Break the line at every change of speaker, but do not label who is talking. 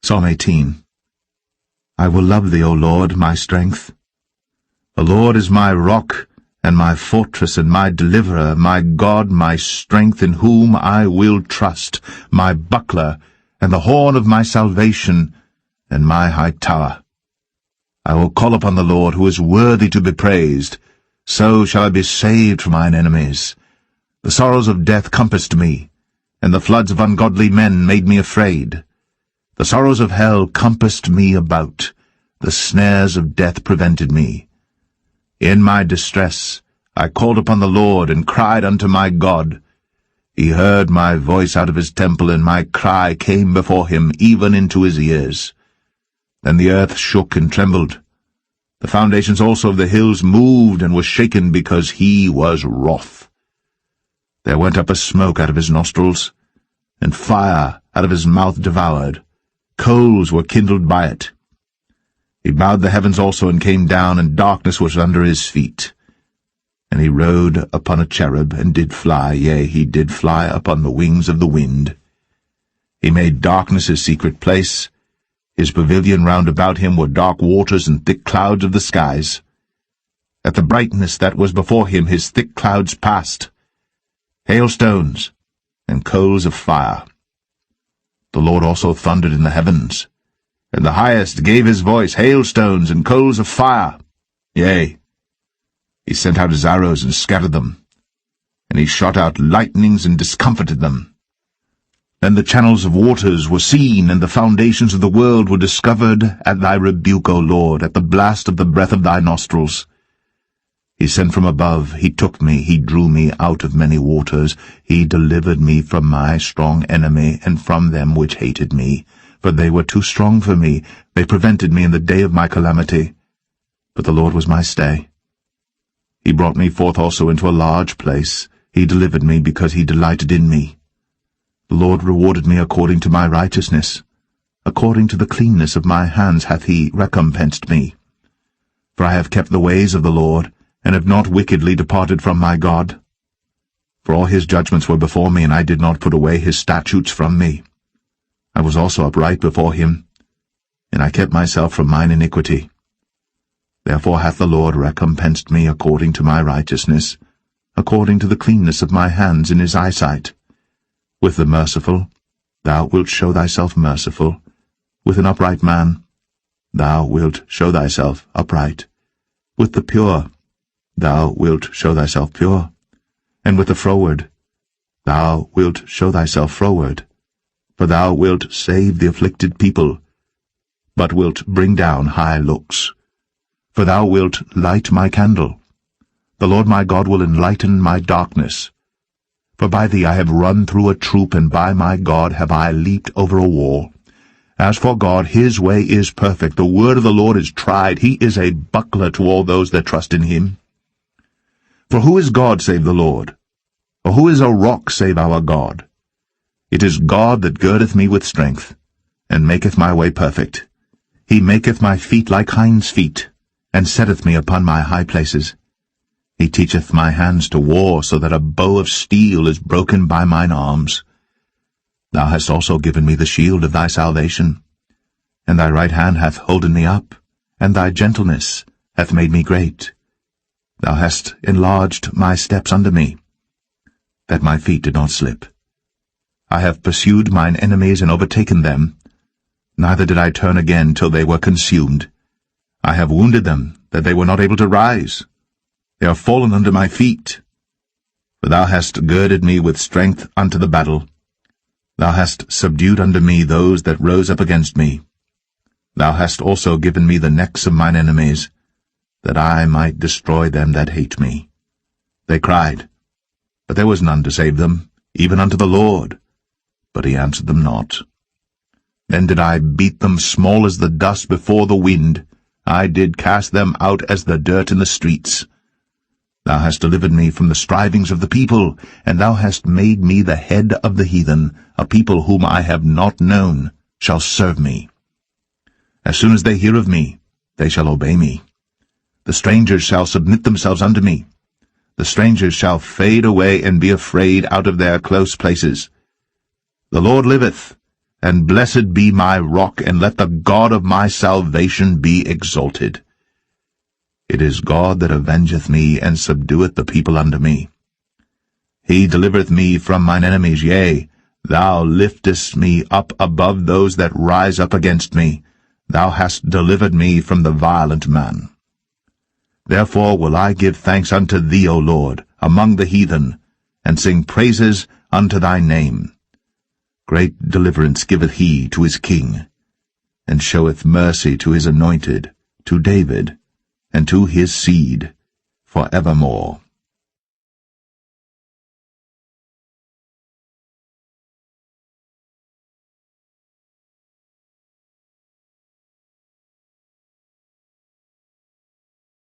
Psalm 18. I will love thee, O Lord, my strength. The Lord is my rock, and my fortress, and my deliverer, my God, my strength, in whom I will trust, my buckler, and the horn of my salvation, and my high tower. I will call upon the Lord, who is worthy to be praised. So shall I be saved from mine enemies. The sorrows of death compassed me, and the floods of ungodly men made me afraid. The sorrows of hell compassed me about. The snares of death prevented me. In my distress I called upon the Lord, and cried unto my God. He heard my voice out of his temple, and my cry came before him, even into his ears. Then the earth shook and trembled. The foundations also of the hills moved and were shaken, because he was wroth. There went up a smoke out of his nostrils, and fire out of his mouth devoured. Coals were kindled by it. He bowed the heavens also, and came down, and darkness was under his feet. And he rode upon a cherub, and did fly, yea, he did fly upon the wings of the wind. He made darkness his secret place. His pavilion round about him were dark waters and thick clouds of the skies. At the brightness that was before him his thick clouds passed, hailstones and coals of fire. The Lord also thundered in the heavens, and the highest gave his voice, hailstones and coals of fire. Yea, he sent out his arrows and scattered them, and he shot out lightnings and discomfited them. Then the channels of waters were seen, and the foundations of the world were discovered at thy rebuke, O Lord, at the blast of the breath of thy nostrils. He sent from above, he took me, he drew me out of many waters. He delivered me from my strong enemy, and from them which hated me. For they were too strong for me, they prevented me in the day of my calamity. But the Lord was my stay. He brought me forth also into a large place. He delivered me, because he delighted in me. The Lord rewarded me according to my righteousness. According to the cleanness of my hands hath he recompensed me. For I have kept the ways of the Lord, and have not wickedly departed from my God. For all his judgments were before me, and I did not put away his statutes from me. I was also upright before him, and I kept myself from mine iniquity. Therefore hath the Lord recompensed me according to my righteousness, according to the cleanness of my hands in his eyesight. With the merciful thou wilt show thyself merciful. With an upright man thou wilt show thyself upright. With the pure thou wilt show thyself pure. And with the froward thou wilt show thyself froward. For thou wilt save the afflicted people, but wilt bring down high looks. For thou wilt light my candle. The Lord my God will enlighten my darkness. For by thee I have run through a troop, and by my God have I leaped over a wall. As for God, his way is perfect. The word of the Lord is tried. He is a buckler to all those that trust in him. For who is God save the Lord? Or who is a rock save our God? It is God that girdeth me with strength, and maketh my way perfect. He maketh my feet like hinds' feet, and setteth me upon my high places. He teacheth my hands to war, so that a bow of steel is broken by mine arms. Thou hast also given me the shield of thy salvation, and thy right hand hath holden me up, and thy gentleness hath made me great. Thou hast enlarged my steps under me, that my feet did not slip. I have pursued mine enemies and overtaken them, neither did I turn again till they were consumed. I have wounded them, that they were not able to rise. They are fallen under my feet. For thou hast girded me with strength unto the battle. Thou hast subdued unto me those that rose up against me. Thou hast also given me the necks of mine enemies, that I might destroy them that hate me. They cried, but there was none to save them, even unto the Lord. But he answered them not. Then did I beat them small as the dust before the wind. I did cast them out as the dirt in the streets. Thou hast delivered me from the strivings of the people, and thou hast made me the head of the heathen. A people whom I have not known shall serve me. As soon as they hear of me, they shall obey me. The strangers shall submit themselves unto me. The strangers shall fade away and be afraid out of their close places. The Lord liveth, and blessed be my rock, and let the God of my salvation be exalted. It is God that avengeth me, and subdueth the people unto me. He delivereth me from mine enemies, yea, thou liftest me up above those that rise up against me. Thou hast delivered me from the violent man. Therefore will I give thanks unto thee, O Lord, among the heathen, and sing praises unto thy name. Great deliverance giveth he to his king, and showeth mercy to his anointed, to David, and to his seed, for evermore.